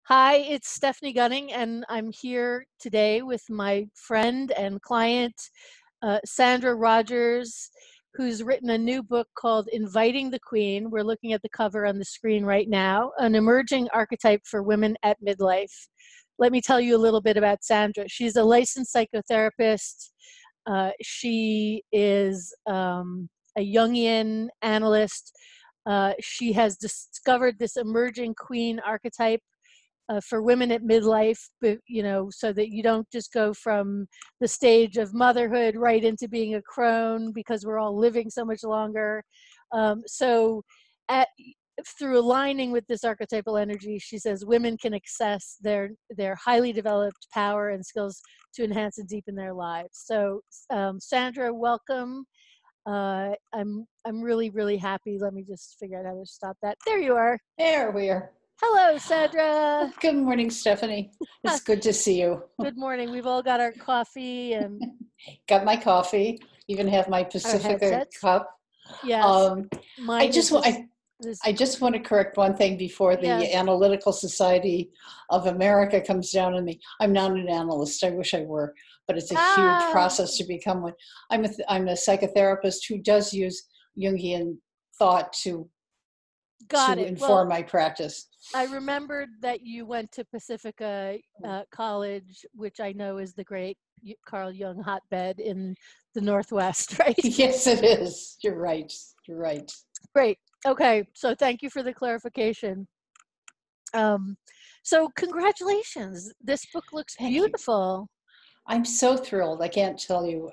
Hi, it's Stephanie Gunning, and I'm here today with my friend and client, Sandra Rogers, who's written a new book called Inviting the Queen. We're looking at the cover on the screen right now, an emerging archetype for women at midlife. Let me tell you a little bit about Sandra. She's a licensed psychotherapist. She is a Jungian analyst. She has discovered this emerging queen archetype for women at midlife, but so that you don't just go from the stage of motherhood right into being a crone, because we're all living so much longer. So at, through aligning with this archetypal energy, she says women can access their highly developed power and skills to enhance and deepen their lives. So Sandra, welcome. I'm really happy. Let me just figure out how to stop that. There you are. There we are. Hello, Sandra. Good morning, Stephanie. It's good to see you. Good morning. We've all got our coffee and got my coffee. Even have my Pacifica cup. Yes. I just want to correct one thing before the Analytical Society of America comes down on me. I'm not an analyst. I wish I were, but it's a huge process to become one. I'm a psychotherapist who does use Jungian thought to inform my practice. I remembered that you went to Pacifica College, which I know is the great Carl Jung hotbed in the Northwest, right? Yes, it is. You're right. You're right. Great. Okay. So thank you for the clarification. So congratulations. This book looks beautiful. I'm so thrilled. I can't tell you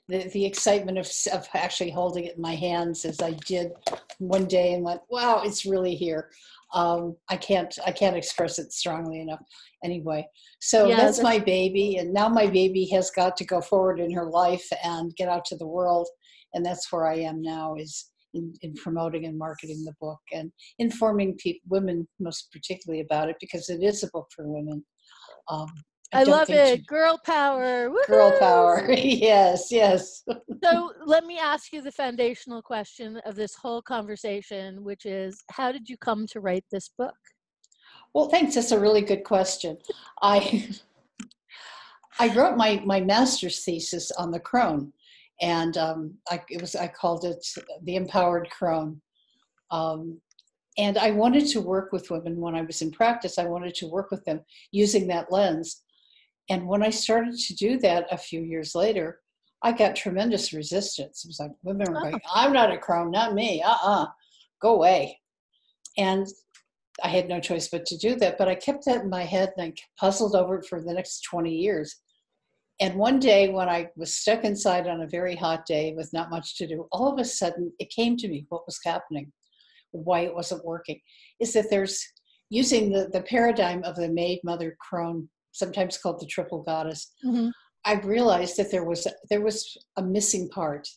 the excitement of actually holding it in my hands as I did one day and went, wow, it's really here. I can't express it strongly enough. Anyway, so that's my baby, and now my baby has got to go forward in her life and get out to the world, and that's where I am now, is in promoting and marketing the book and informing women most particularly about it, because it is a book for women. I love it. Girl power. Woo-hoo! Girl power. Yes. So let me ask you the foundational question of this whole conversation, which is, how did you come to write this book? Well, thanks. That's a really good question. I wrote my master's thesis on the crone, and I called it the Empowered Crone. And I wanted to work with women when I was in practice. I wanted to work with them using that lens. And when I started to do that a few years later, I got tremendous resistance. It was like, women were going, I'm not a crone, not me, go away. And I had no choice but to do that. But I kept that in my head, and I puzzled over it for the next 20 years. And one day when I was stuck inside on a very hot day with not much to do, all of a sudden it came to me what was happening, why it wasn't working, is that there's using the paradigm of the Maiden-Mother-Crone, sometimes called the triple goddess. Mm-hmm. I realized that there was a missing part,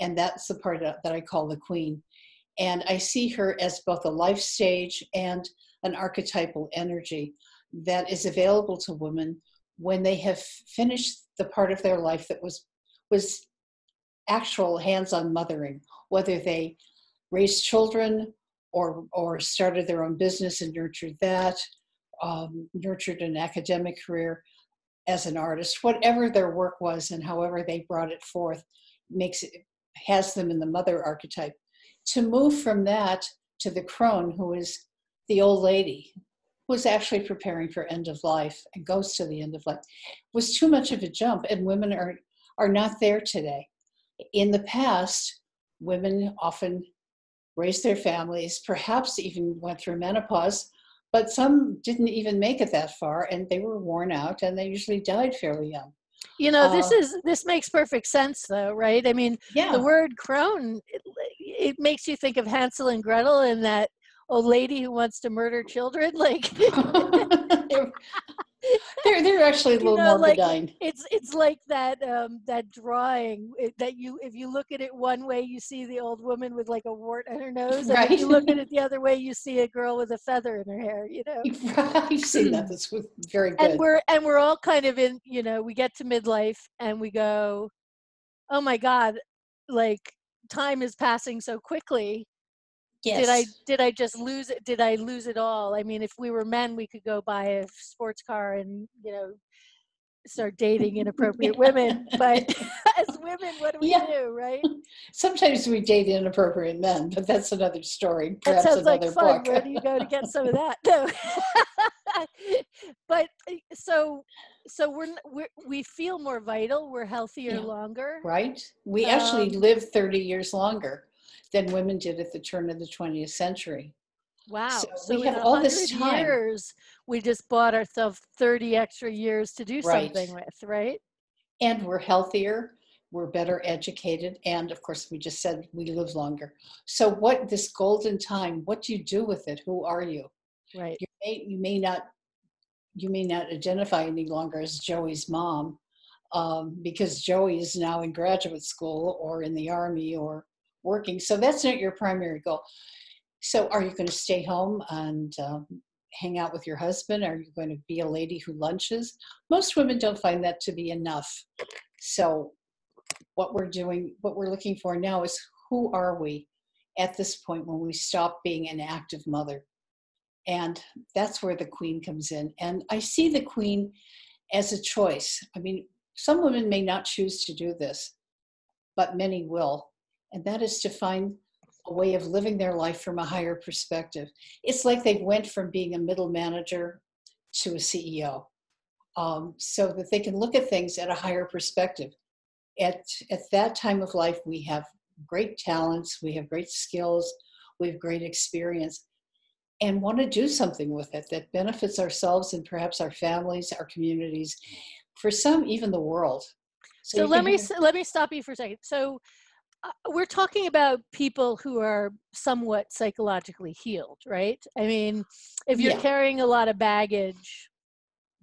and that's the part that I call the queen. And I see her as both a life stage and an archetypal energy that is available to women when they have finished the part of their life that was actual hands-on mothering, whether they raised children or started their own business and nurtured that, nurtured an academic career as an artist, whatever their work was and however they brought it forth, has them in the mother archetype. To move from that to the crone, who is the old lady, who's actually preparing for end of life and goes to the end of life, was too much of a jump, and women are not there today. In the past, women often raised their families, perhaps even went through menopause, but some didn't even make it that far, and they were worn out, and they usually died fairly young. This makes perfect sense, though, right? I mean, the word crone, it makes you think of Hansel and Gretel and that old lady who wants to murder children. Like, they're actually a little more benign. It's like that that drawing that if you look at it one way, you see the old woman with like a wart on her nose, and if you look at it the other way, you see a girl with a feather in her hair. I've seen that. That's very good. And we're all kind of in. We get to midlife and we go, oh my God, like time is passing so quickly. Yes. did I just lose it? Did I lose it all? I mean, if we were men, we could go buy a sports car and, start dating inappropriate women. But as women, what do we Yeah. do, right? Sometimes we date inappropriate men, but that's another story, That perhaps sounds like another fun. book. Where do you go to get some of that? No. But we feel more vital. We're healthier Yeah, longer. right? We actually Um, live 30 years longer than women did at the turn of the 20th century. So wow. we So in have all this 100 time, years, we just bought ourselves 30 extra years to do right? something with, right? And we're healthier, we're better educated, and of course, we just said we live longer. So what this golden time, what do you do with it? Who are you? Right. You may not identify any longer as Joey's mom, because Joey is now in graduate school or in the army or working. So that's not your primary goal. So are you going to stay home and hang out with your husband? Are you going to be a lady who lunches? Most women don't find that to be enough. So what we're looking for now is, who are we at this point when we stop being an active mother? And that's where the queen comes in. And I see the queen as a choice. I mean, some women may not choose to do this, but many will. And that is to find a way of living their life from a higher perspective. It's like they went from being a middle manager to a CEO, so that they can look at things at a higher perspective. At that time of life, we have great talents, we have great skills, we have great experience, and want to do something with it that benefits ourselves and perhaps our families, our communities, for some, even the world. So So you can have, let me stop you for a second. So we're talking about people who are somewhat psychologically healed, right? I mean, if you're yeah, carrying a lot of baggage,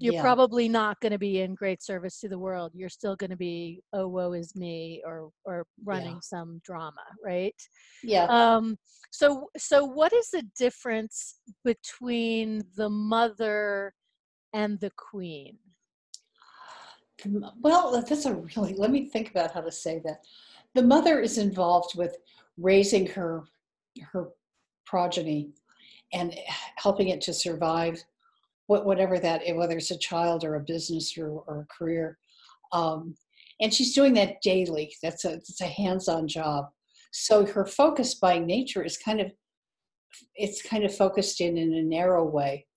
you're yeah, probably not going to be in great service to the world. You're still going to be, oh, woe is me, or yeah, running some drama, right? yeah. Um, so what is the difference between the mother and the queen? Well, that's a really, let me think about how to say that. The mother is involved with raising her progeny and helping it to survive, whatever that, whether it's a child or a business or a career. Um, and she's doing that daily. It's a hands-on job. So her focus by nature is it's kind of focused in a narrow way.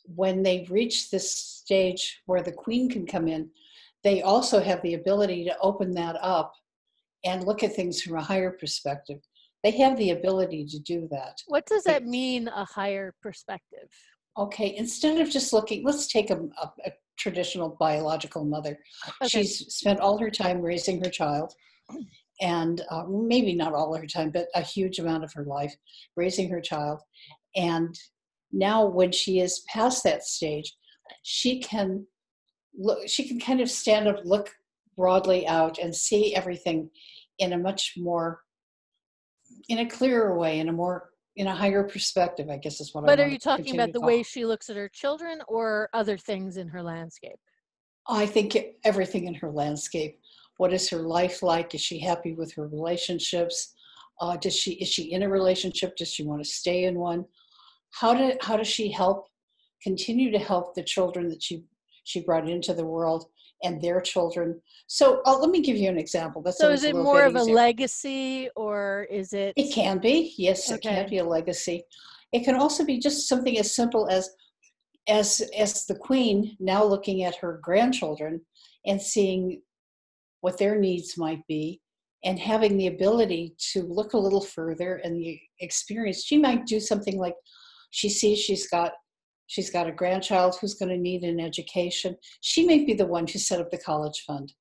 When they reach this stage where the queen can come in, they also have the ability to open that up and look at things from a higher perspective. They have the ability to do that. What does that mean, a higher perspective? Okay, instead of just looking, let's take a traditional biological mother. Okay. She's spent all her time raising her child, and maybe not all her time, but a huge amount of her life raising her child. And now, when she is past that stage, she can look. She can kind of stand up, look broadly out, and see everything in a much more, in a clearer way, in a higher perspective, I guess is what I But are want you to talking continue about to the call. way she looks at her children or other things in her landscape? I think everything in her landscape. What is her life like? Is she happy with her relationships? Is she in a relationship? Does she want to stay in one? How does she continue to help the children that she brought into the world and their children? So let me give you an example. That's So is always a it little more bit of a easier. legacy, or is it It can be, yes, it can okay? be a legacy. It can also be just something as simple as the queen now looking at her grandchildren and seeing what their needs might be, and having the ability to look a little further and the experience. She might do something like, she sees she's got a grandchild who's going to need an education. She may be the one who set up the college fund.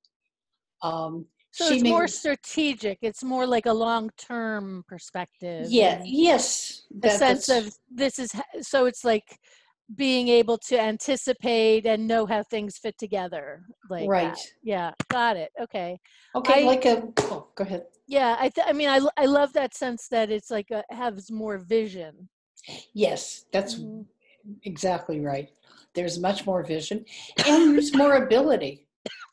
So She it's may more strategic. It's more like a long-term perspective, Yeah, and yes, a sense that's of so it's like being able to anticipate and know how things fit together like right. that. Yeah, got it. Okay. Okay, I go ahead. Yeah, I mean, I love that sense that it's like has more vision. Yes, that's Mhm. exactly right. There's much more vision, and there's more ability.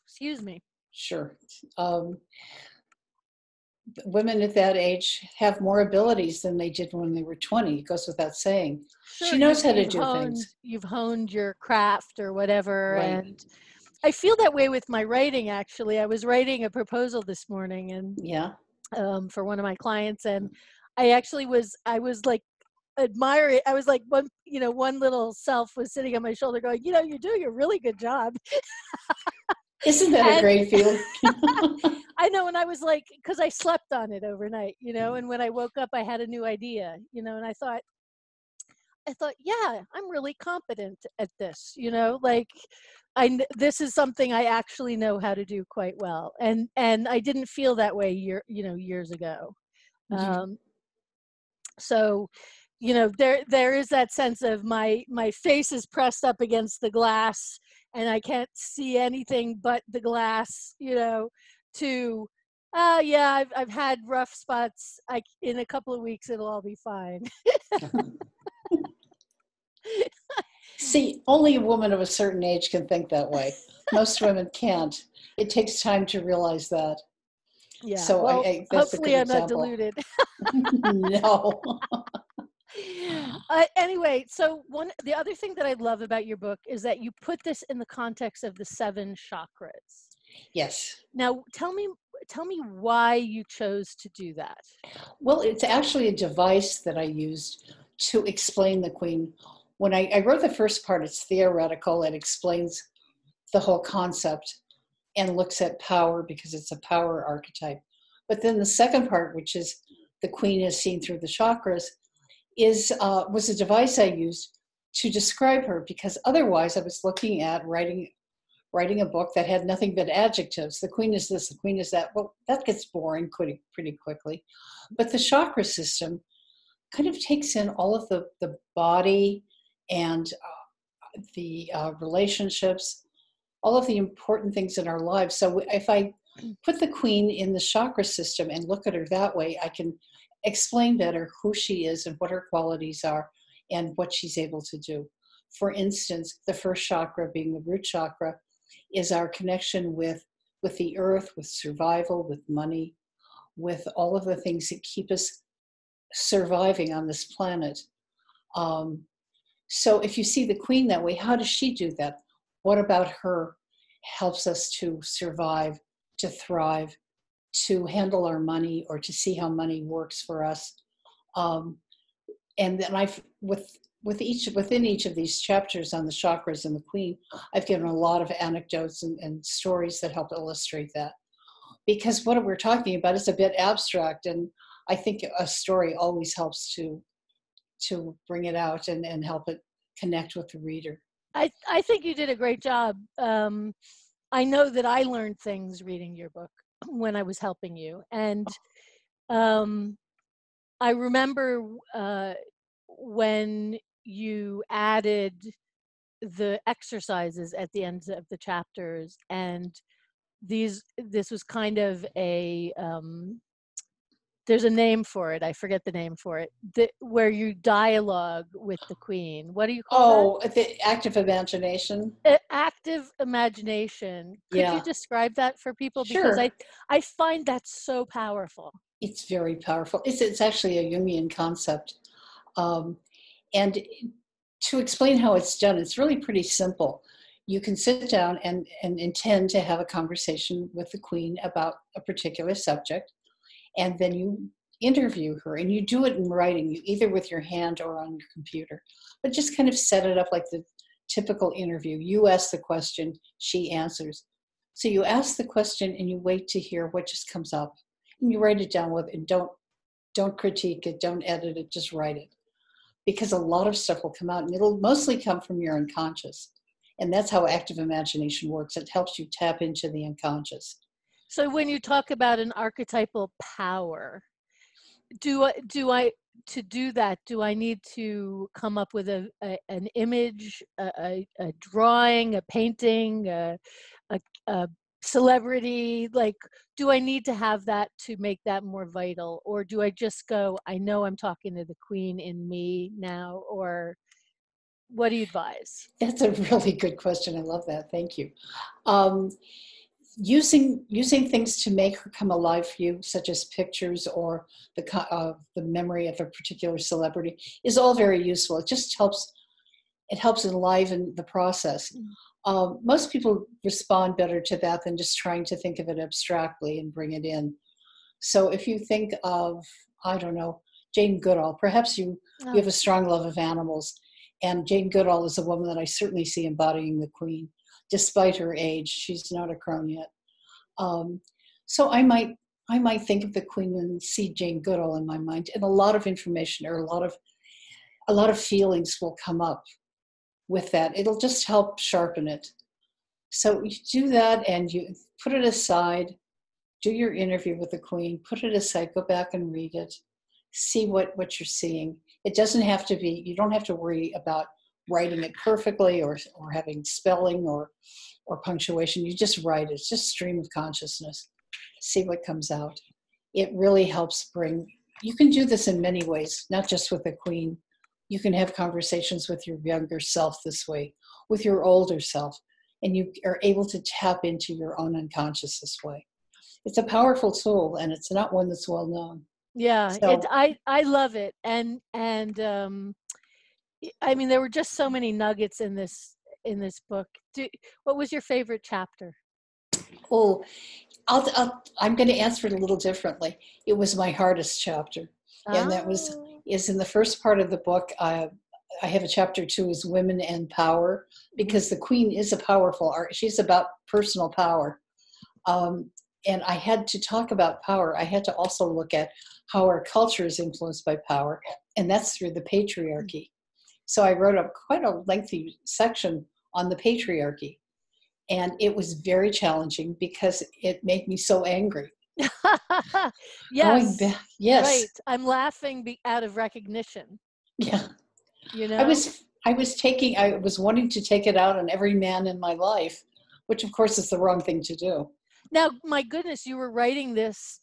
Excuse me. Sure. Um, women at that age have more abilities than they did when they were 20. It goes without saying. Sure, She knows how to do things. you've honed your craft or whatever. Right. And I feel that way with my writing, actually. I was writing a proposal this morning and Yeah. for one of my clients, and I was like admiring. I was like, one little self was sitting on my shoulder going, you're doing a really good job. Isn't that a And great feeling? I know, and I was like, because I slept on it overnight, and when I woke up, I had a new idea, and I thought, yeah, I'm really competent at this, like this is something I actually know how to do quite well, and I didn't feel that way years ago. Um, so, there is that sense of my face is pressed up against the glass, and I can't see anything but the glass, to yeah, I've had rough spots. In a couple of weeks it'll all be fine. See, only a woman of a certain age can think that way. Most women can't. It takes time to realize that. Yeah. So Well, that's a good hopefully I'm not example. deluded. No. Anyway, so the other thing that I love about your book is that you put this in the context of the 7 chakras. Yes. Now, tell me why you chose to do that. Well, it's actually a device that I used to explain the queen. When I wrote the first part, it's theoretical. It explains the whole concept and looks at power because it's a power archetype. But then the second part, which is the queen is seen through the chakras, was a device I used to describe her, because otherwise I was looking at writing a book that had nothing but adjectives. The queen is this, the queen is that. Well, that gets boring pretty quickly. But the chakra system kind of takes in all of the body and the relationships, all of the important things in our lives. So if I put the queen in the chakra system and look at her that way, I can explain better who she is and what her qualities are and what she's able to do. For instance, the first chakra, being the root chakra, is our connection with the earth, with survival, with money, with all of the things that keep us surviving on this planet. So if you see the queen that way, how does she do that? What about her helps us to survive, to thrive, to handle our money, or to see how money works for us? And then within each of these chapters on the chakras and the queen, I've given a lot of anecdotes and stories that help illustrate that. Because what we're talking about is a bit abstract, and I think a story always helps to bring it out and help it connect with the reader. I think you did a great job. I know that I learned things reading your book when I was helping you. And I remember when you added the exercises at the end of the chapters, and this was kind of a there's a name for it. I forget the name for it. Where you dialogue with the queen. What do you call that? The active imagination. Active imagination. Could you Yeah. describe that for people? Sure. Because I find that so powerful. It's very powerful. It's actually a Jungian concept. And to explain how it's done, it's really pretty simple. You can sit down and intend to have a conversation with the queen about a particular subject, and then you interview her, and you do it in writing, either with your hand or on your computer, but just kind of set it up like the typical interview. You ask the question, she answers. So you ask the question and you wait to hear what just comes up, and you write it down and don't critique it, don't edit it, just write it. Because a lot of stuff will come out, and it'll mostly come from your unconscious. And that's how active imagination works. It helps you tap into the unconscious. So when you talk about an archetypal power, to do that, do I need to come up with an image, a drawing, a painting, a celebrity? Like, do I need to have that to make that more vital? Or do I just go, I know I'm talking to the queen in me now? Or what do you advise? That's a really good question. I love that. Thank you. using things to make her come alive for you, such as pictures or the memory of a particular celebrity, is all very useful. It just helps. It helps enliven the process. Most people respond better to that than just trying to think of it abstractly and bring it in. So if you think of, I don't know, Jane Goodall, perhaps you have a strong love of animals, and Jane Goodall is a woman that I certainly see embodying the Queen. Despite her age, she's not a crone yet. So I might think of the Queen and see Jane Goodall in my mind, and a lot of information or a lot of feelings will come up with that. It'll just help sharpen it. So you do that and you put it aside, do your interview with the Queen, put it aside, go back and read it, see what you're seeing. It doesn't have to be, you don't have to worry about writing it perfectly or having spelling or punctuation. You just write it. It's just stream of consciousness. See what comes out. It really helps bring, you can do this in many ways, not just with the Queen. You can have conversations with your younger self this way, with your older self, and you are able to tap into your own unconscious this way. It's a powerful tool, and it's not one that's well known. Yeah, So, I love it, and I mean, there were just so many nuggets in this book. What was your favorite chapter? oh, I'm going to answer it a little differently. It was my hardest chapter, and that is in the first part of the book. I have a chapter 2 is Women and Power, because the Queen is a powerful art. She's about personal power. And I had to talk about power. I had to also look at how our culture is influenced by power, and that's through the patriarchy. So I wrote up quite a lengthy section on the patriarchy, and it was very challenging because it made me so angry. Yes. Yes. Right. I'm laughing out of recognition. Yeah. You know, I was wanting to take it out on every man in my life, which of course is the wrong thing to do. Now, my goodness, you were writing this,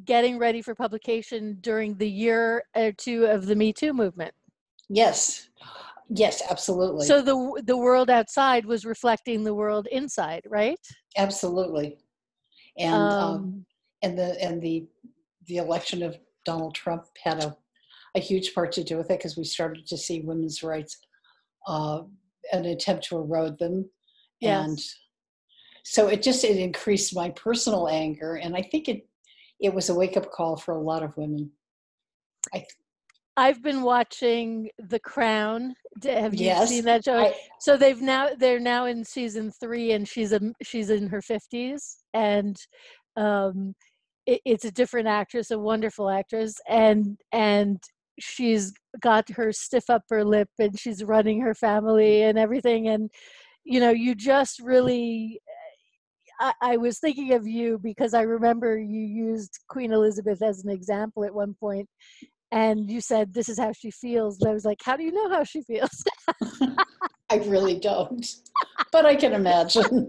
getting ready for publication during the year or two of the Me Too movement. Yes. Yes, absolutely. So the world outside was reflecting the world inside, right? Absolutely. And the election of Donald Trump had a huge part to do with it, because we started to see women's rights, an attempt to erode them. Yes. And so it increased my personal anger, and I think it was a wake-up call for a lot of women. I've been watching The Crown. Have you seen that show? So they're now in season 3, and she's in her 50s, and it's a different actress, a wonderful actress, and she's got her stiff upper lip, and she's running her family and everything, and you just really. I was thinking of you because I remember you used Queen Elizabeth as an example at one point, and you said, "This is how she feels." And I was like, "How do you know how she feels?" I really don't, but I can imagine.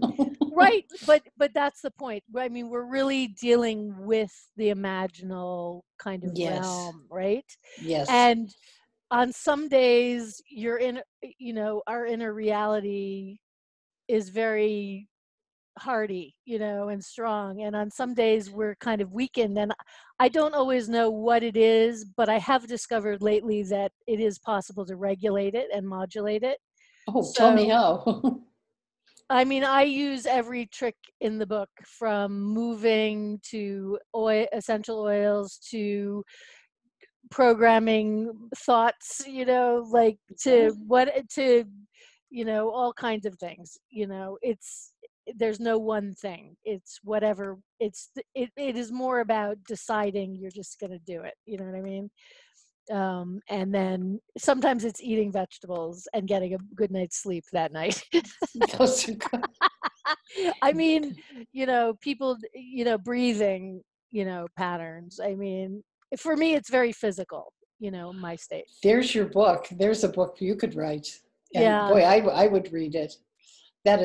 Right, but that's the point. I mean, we're really dealing with the imaginal kind of realm, right? Yes. And on some days, our inner reality is very hardy, and strong. And on some days we're kind of weakened. And I don't always know what it is, but I have discovered lately that it is possible to regulate it and modulate it. Oh, tell me how. I mean, I use every trick in the book, from moving to essential oils to programming thoughts, all kinds of things. There's no one thing. It's whatever. It is more about deciding you're just going to do it. You know what I mean? And then sometimes it's eating vegetables and getting a good night's sleep that night. Those are good. I mean, people, breathing, patterns. I mean, for me, it's very physical, my state. There's your book. There's a book you could write. And yeah. Boy, I would read it. That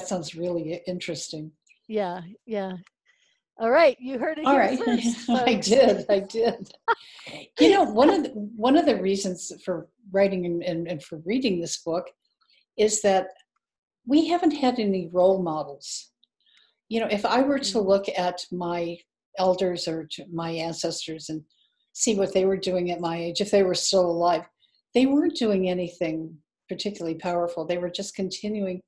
sounds really interesting. Yeah. Yeah. All right. You heard it here first, folks. I did. One of the reasons for writing and for reading this book is that we haven't had any role models. You know, if I were to Mm. look at my elders or my ancestors and see what they were doing at my age, if they were still alive, they weren't doing anything particularly powerful. They were just continuing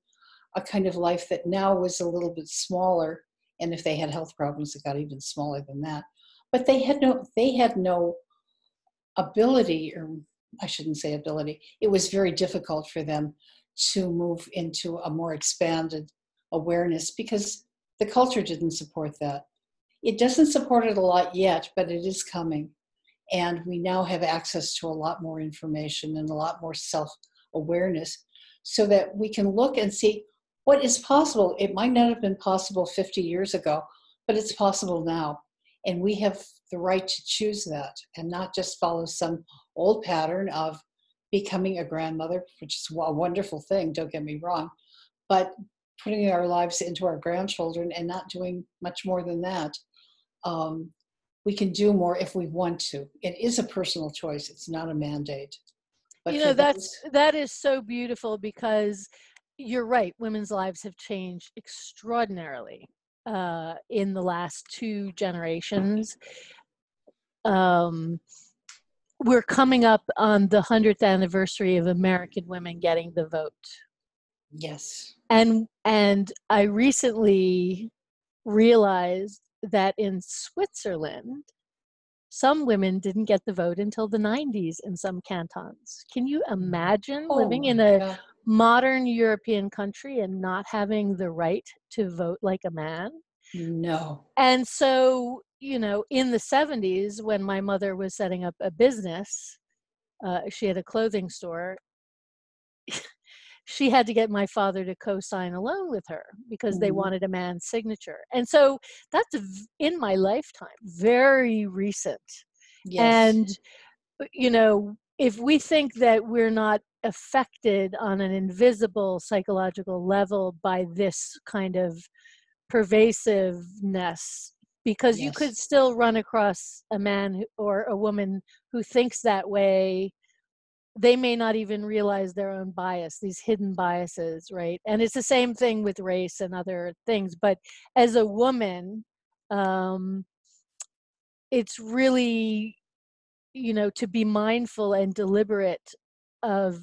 a kind of life that now was a little bit smaller. And if they had health problems, it got even smaller than that. But they had no ability, or I shouldn't say ability. It was very difficult for them to move into a more expanded awareness because the culture didn't support that. It doesn't support it a lot yet, but it is coming. And we now have access to a lot more information and a lot more self-awareness so that we can look and see what is possible. It might not have been possible 50 years ago, but it's possible now. And we have the right to choose that and not just follow some old pattern of becoming a grandmother, which is a wonderful thing, don't get me wrong, but putting our lives into our grandchildren and not doing much more than that. We can do more if we want to. It is a personal choice. It's not a mandate. But You for know, those, that is so beautiful because you're right. Women's lives have changed extraordinarily in the last 2 generations. Um, we're coming up on the 100th anniversary of American women getting the vote. yes. And I recently realized that in Switzerland, some women didn't get the vote until the 90s in some cantons. Can you imagine Oh living in my a God. modern European country and not having the right to vote like a man? No. And so, you know, in the 70s, when my mother was setting up a business, she had a clothing store. She had to get my father to co-sign a loan with her because they Mhm. wanted a man's signature. And so that's in my lifetime, very recent. Yes. And, you know, if we think that we're not affected on an invisible psychological level by this kind of pervasiveness, because you Yes. could still run across a man or a woman who thinks that way. They may not even realize their own bias, these hidden biases, right? And it's the same thing with race and other things. But as a woman, um, it's really, you know, to be mindful and deliberate of,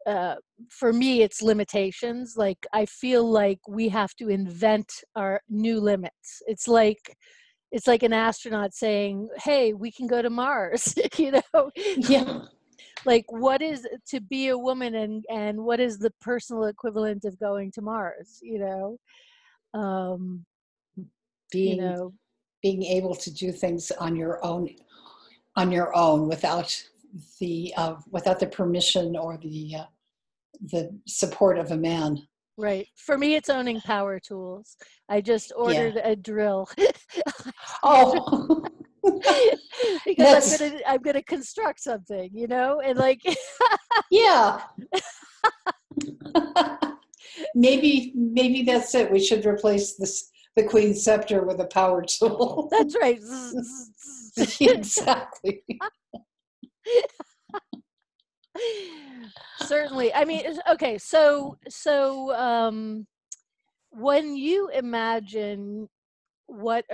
uh, for me, it's limitations. Like, I feel like we have to invent our new limits. It's like an astronaut saying, hey, we can go to Mars, you know? Yeah. Like, what is to be a woman, and what is the personal equivalent of going to Mars, you know? Um, you Being know, being able to do things on your own without the permission or the support of a man. right. For me, it's owning power tools. I just Yeah. ordered a drill. Oh, Because that's I'm gonna construct something, you know, and like, yeah. Maybe that's it. We should replace the Queen's scepter with a power tool. that's right. Exactly. Certainly. I mean, okay. So when you imagine what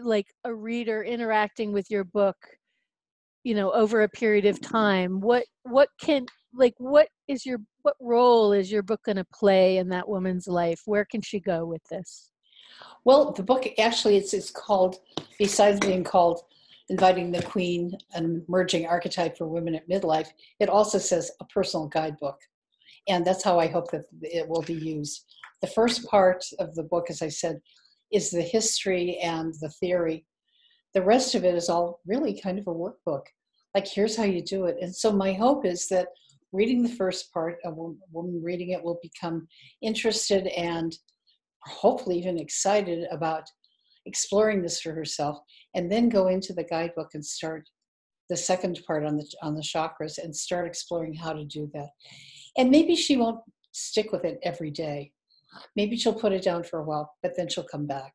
like a reader interacting with your book, you know, over a period of time, what can, like, what role is your book going to play in that woman's life? Where can she go with this? Well, the book actually it's called, besides being called Inviting the Queen, an Emerging Archetype for Women at Midlife, it also says a personal guidebook. And that's how I hope that it will be used. The first part of the book, as I said, is the history and the theory. The rest of it is all really kind of a workbook. Like, here's how you do it. And so my hope is that reading the first part, a woman reading it will become interested and hopefully even excited about exploring this for herself, and then go into the guidebook and start the second part on the chakras and start exploring how to do that. And maybe she won't stick with it every day. Maybe she'll put it down for a while, but then she'll come back.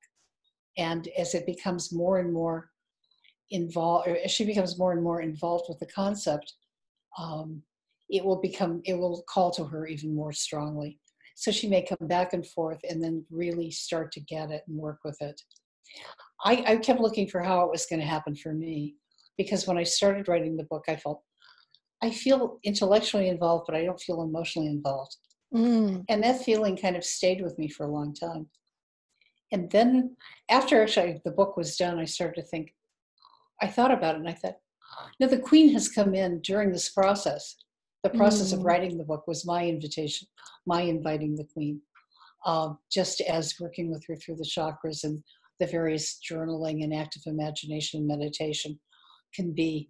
And as it becomes more and more involved, or as she becomes more and more involved with the concept, it will call to her even more strongly. So she may come back and forth and then really start to get it and work with it. I kept looking for how it was going to happen for me, because when I started writing the book, I feel intellectually involved, but I don't feel emotionally involved. Mm. And that feeling kind of stayed with me for a long time. And then after actually the book was done, I started to think, I thought about it and I thought, no, the Queen has come in during this process. The process of writing the book was my invitation, my inviting the Queen, just as working with her through the chakras and the various journaling and active imagination and meditation can be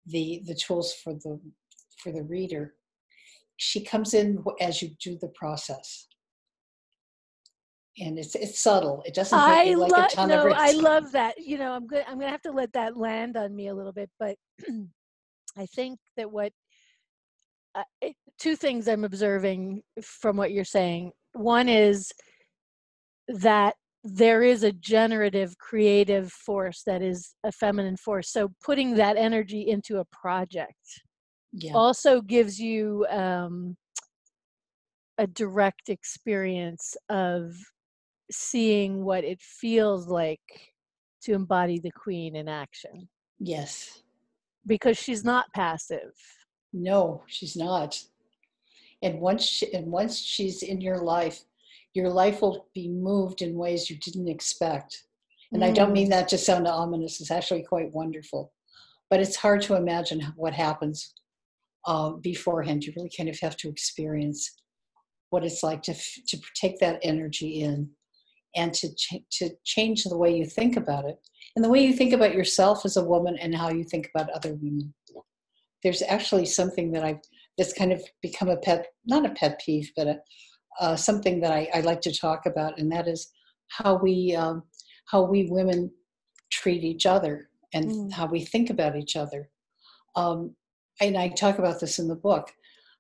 the tools for the reader. She comes in as you do the process. And it's subtle. It doesn't hit you like a ton of bricks. I love that. You know, I'm gonna have to let that land on me a little bit, but I think that two things I'm observing from what you're saying. One is that there is a generative, creative force that is a feminine force. So putting that energy into a project also gives you a direct experience of seeing what it feels like to embody the Queen in action. Yes. Because she's not passive. No, she's not. And once she's in your life will be moved in ways you didn't expect. And I don't mean that to sound ominous. It's actually quite wonderful. But it's hard to imagine what happens beforehand. You really kind of have to experience what it's like to take that energy in and to change the way you think about it and the way you think about yourself as a woman and how you think about other women. There's actually something that's kind of become not a pet peeve, but something that I like to talk about, and that is how we women treat each other and how we think about each other. And I talk about this in the book.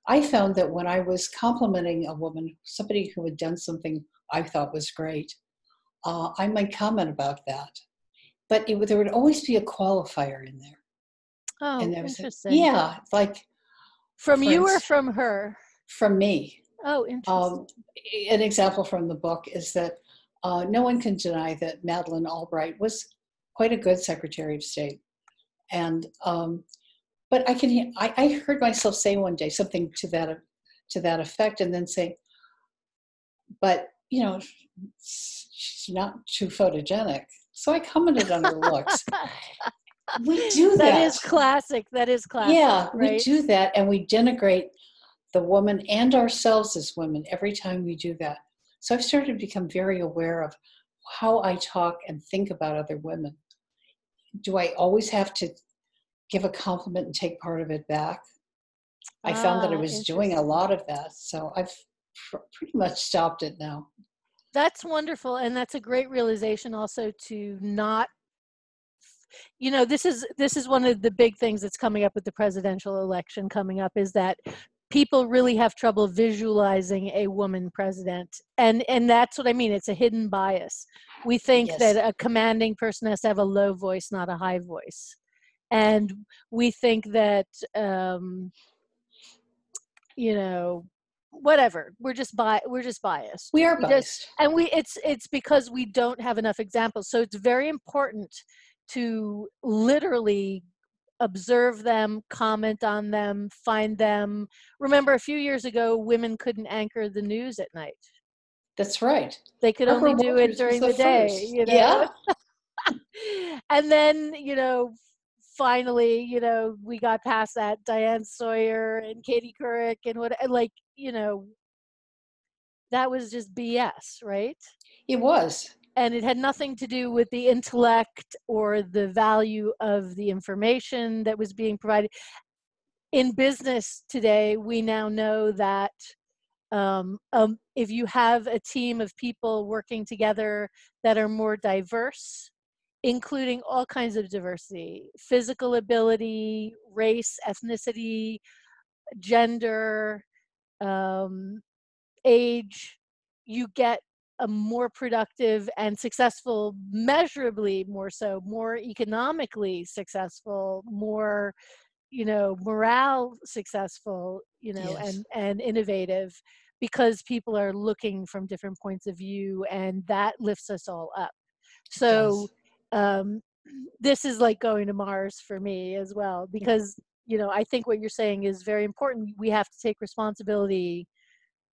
I found that when I was complimenting a woman, somebody who had done something I thought was great, I might comment about that. But there would always be a qualifier in there. Oh, and there was interesting. like from you or from her? From me. Oh, interesting. An example from the book is that no one can deny that Madeleine Albright was quite a good Secretary of State. And but I heard myself say one day something to that effect, and then say, but you know, she's not too photogenic. So I commented on her looks. We do that. That is classic. Yeah, right? We do that, and we denigrate the woman and ourselves as women every time we do that. So I've started to become very aware of how I talk and think about other women. Do I always have to give a compliment and take part of it back? I found that I was doing a lot of that, so I've pretty much stopped it now. That's wonderful, and that's a great realization also to not, you know, this is one of the big things that's coming up with the presidential election coming up, is that people really have trouble visualizing a woman president. And that's what I mean. It's a hidden bias. We think that a commanding person has to have a low voice, not a high voice. And we think that, you know, whatever, we're just biased. We are biased. And it's because we don't have enough examples. So it's very important to literally observe them, comment on them, find them. Remember, a few years ago, women couldn't anchor the news at night. That's right. They could only do it during the day, you know? Yeah. And then, you know, finally, you know, we got past that. Diane Sawyer and Katie Couric and like, you know, that was just BS, right? It was. And it had nothing to do with the intellect or the value of the information that was being provided. In business today, we now know that if you have a team of people working together that are more diverse, including all kinds of diversity, physical ability, race, ethnicity, gender, age, you get a more productive and successful, measurably more so, more economically successful, more, you know, morale successful, you know, and innovative, because people are looking from different points of view, and that lifts us all up. It So does. this is like going to Mars for me as well, because, you know, I think what you're saying is very important. We have to take responsibility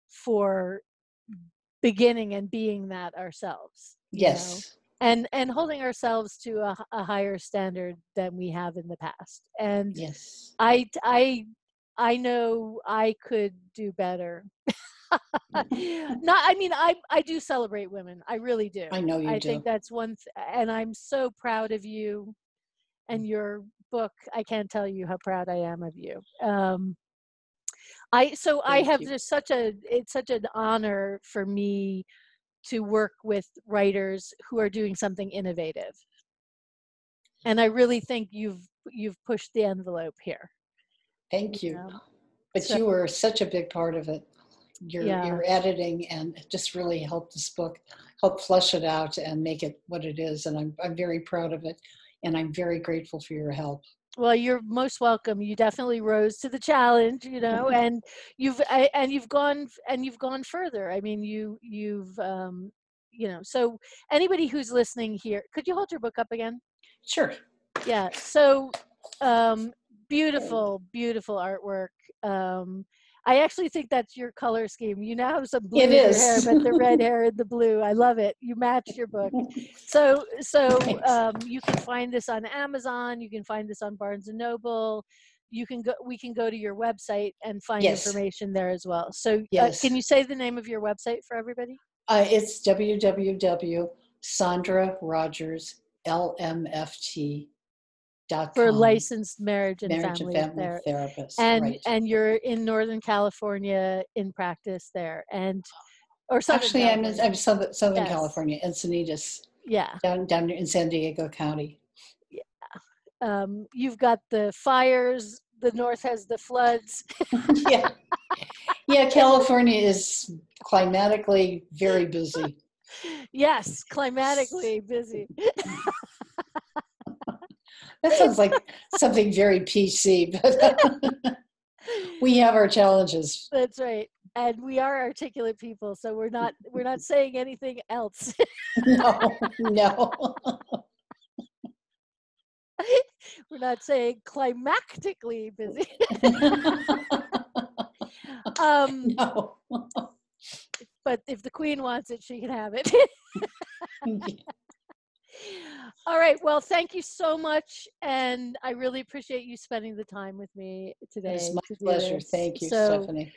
for beginning and being that ourselves, you know, Yes. and holding ourselves to a higher standard than we have in the past. And Yes. I know I could do better. Not, I mean, I do celebrate women. I really do. I know you I think do. that's and I'm so proud of you and your book. I can't tell you how proud I am of you. I Thank have you. just it's such an honor for me to work with writers who are doing something innovative. And I really think you've pushed the envelope here. Thank You you. know? But So you were such a big part of it. yeah. Your editing and it just really helped this book, help flesh it out and make it what it is. And I'm very proud of it. And I'm very grateful for your help. Well, you're most welcome. You definitely rose to the challenge, you know, and you've gone further. I mean, you've you know, so anybody who's listening here, could you hold your book up again? Sure. Yeah. So beautiful, beautiful artwork. I actually think that's your color scheme. You now have some blue It in your hair, is. but the red hair and the blue. I love it. You match your book. So Thanks. you can find this on Amazon. You can find this on Barnes and Noble. We can go to your website and find Yes. information there as well. So can Yes. you say the name of your website for everybody? It's www.sandrarogerslmft.com. For licensed marriage and Marriage and family family therapist. therapist. Right. And you're in Northern California in practice there, or Southern Actually, California. I'm Southern Yes. California, Encinitas, Yeah. down in San Diego County. Yeah. You've got the fires. The north has the floods. Yeah. Yeah, California is climatically very busy. Yes, climatically busy. That sounds like something very PC, but we have our challenges. That's right. And we are articulate people, so we're not saying anything else. No, no. We're not saying climactically busy. No. But if the queen wants it, she can have it. All right. Well, thank you so much. And I really appreciate you spending the time with me It is today my to do pleasure. this. Thank you, So, Stephanie.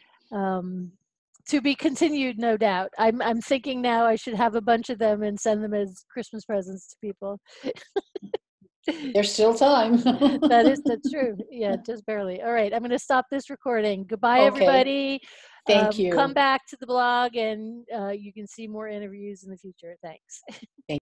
to be continued, no doubt. I'm thinking now I should have a bunch of them and send them as Christmas presents to people. There's still time. That's true. Yeah, just barely. All right. I'm going to stop this recording. Goodbye, Okay. everybody. Thank you. Come back to the blog and you can see more interviews in the future. Thanks. Thank you.